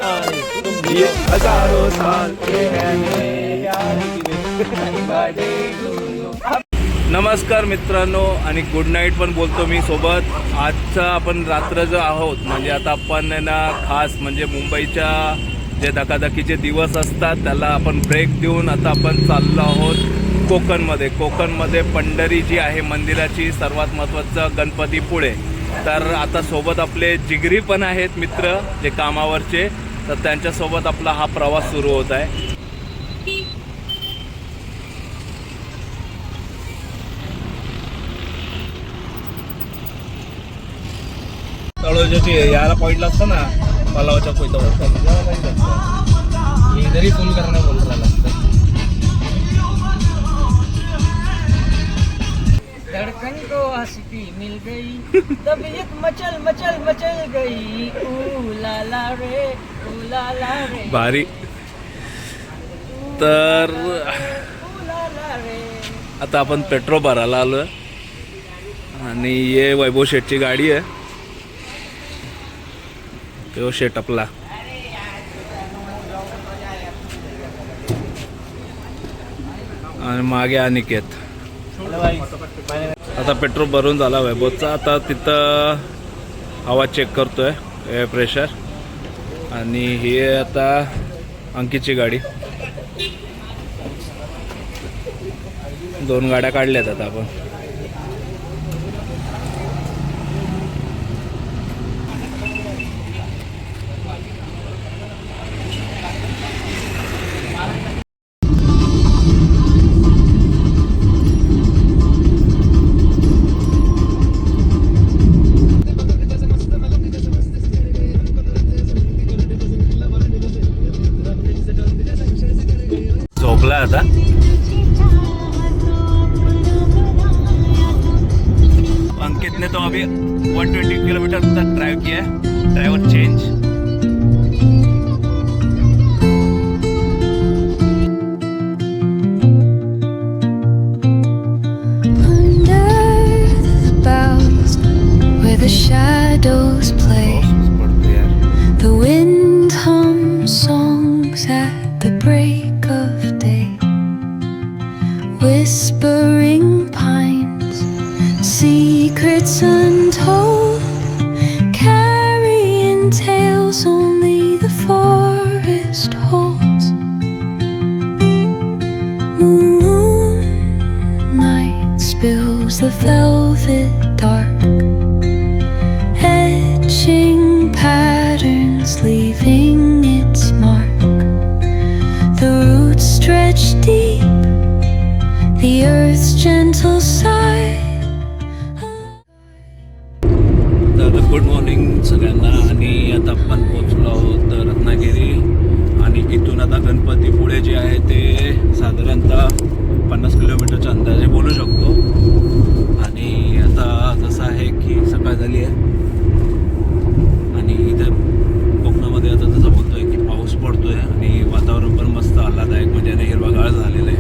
आए तुम ये हजारों साल के नमस्कार मित्रांनो आणि गुड नाईट पण बोलतो मी सोबत. आजचा आपण रात्र जो आहोत म्हणजे आता आपण ना खास म्हणजे मुंबईच्या जे धकाधकीचे दिवस असतात त्याला आपण ब्रेक देऊन आता आपण चाललो आहोत कोकणमध्ये पंढरी जी आहे मंदिराची सर्वात महत्त्वाचं गणपतीपुळे. तर आता सोबत आपले जिगरी पण आहेत मित्र जे कामावरचे, तर त्यांच्यासोबत आपला हा प्रवास सुरू होत आहे. तळोजाची याला पॉईंटला असतं ना पलावच्या पोईतावर इधर ही फोन करणे बोल रहा लगता है. धड़कन को आशिकी मिल गई तबीयत मचल मचल मचल गई ऊ ला रे भारी. तर रे. आता आपण पेट्रोल भरायला आलो आणि ये वैभव शेठची गाडी आहे. तो शेट आपला आणि मागे अनिकेत. आता पेट्रोल भरून झाला वैभवचा. आता तिथं हवा चेक करतोय एअर प्रेशर. आणि ही आता अंकितची गाडी. 2 गाड्या काढल्यात आता आपण. झोपला आता. अंकित ने तो अभी 120 किलोमीटर तक ड्राइव किया है. Driver change. The shadows play, the wind hums songs at the break of day, whispering pines, secrets untold, carrying tales only the forest holds. Moonlight spills the velvet dark, patterns leaving its mark. The roots stretch deep, the earth's gentle sigh. तर good morning सगळ्यांना. आणि आता आपण पोचलो आहोत रत्नागिरी. आणि इथून आता गणपतीपुळे जे आहे ते साधारणतः 50 किलोमीटरच्या अंदाजे बोलू शकतो. आणि आता कसं आहे की सकाळ झाली आहे आणि इथे कोकणामध्ये आता जसं बोलतोय की पाऊस पडतोय आणि वातावरण पण मस्त आल्हादायक म्हणजे हिरवागाळ झालेलं आहे.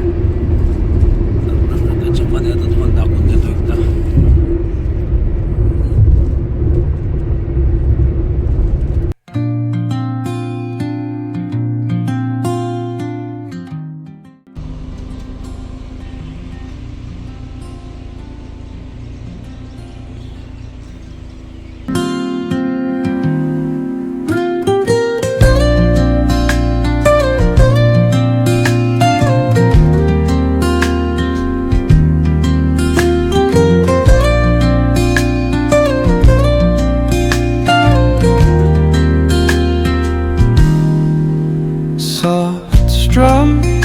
तर त्याच्यामध्ये आता तुम्हाला दाखवून देतो एकदा. Soft strums,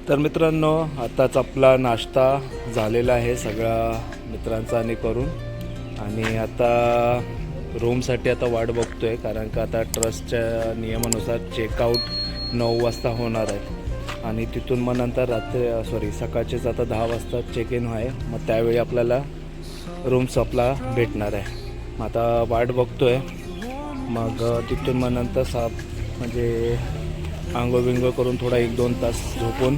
तर मित्रांनो आताच आपला नाश्ता झालेला आहे सगळ्या मित्रांचा आणि करून. आणि आता रूमसाठी आता वाट बघतोय कारण का आता ट्रस्टच्या नियमानुसार चेकआउट 9 वाजता होणार आहे. आणि तिथून मग नंतर सकाळचेच आता 10 वाजता चेक इन आहे. मग त्यावेळी आपल्याला रूम्स आपला भेटणार आहे. आता वाट बघतोय मग तिथून मग नंतर म्हणजे आंघोळ बिंघोळ करून थोडा 1-2 तास झोपून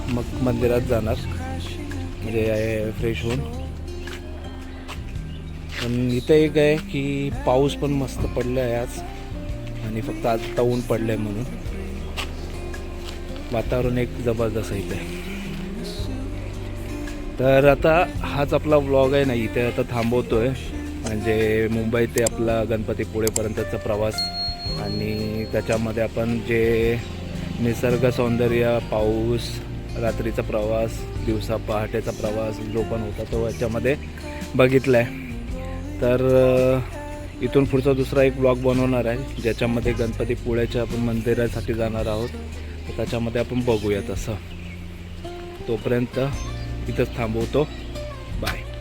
मग मंदिरात जाणार, म्हणजे फ्रेश होऊन. पण इथं एक आहे की पाऊस पण मस्त पडला आहे आज, आणि फक्त आता ऊन पडलं आहे म्हणून वातावरण एक जबरदस्त आहे इथे. तर आता हाच आपला व्लॉग आहे ना, इथे आता थांबवतो आहे. म्हणजे मुंबई ते आपला गणपतीपुळेपर्यंतचा प्रवास, आणि त्याच्यामध्ये आपण जे निसर्ग सौंदर्य, पाऊस, रात्रीचा प्रवास, दिवसा पहाटेचा प्रवास जो पण होता तो याच्यामध्ये बघितला आहे. तर इथून पुढचा दुसरा एक ब्लॉग बनवणार आहे, ज्याच्यामध्ये गणपतीपुळेच्या आपण मंदिरासाठी जाणार आहोत. तर त्याच्यामध्ये आपण बघूया. तसं तोपर्यंत इथंच थांबवतो.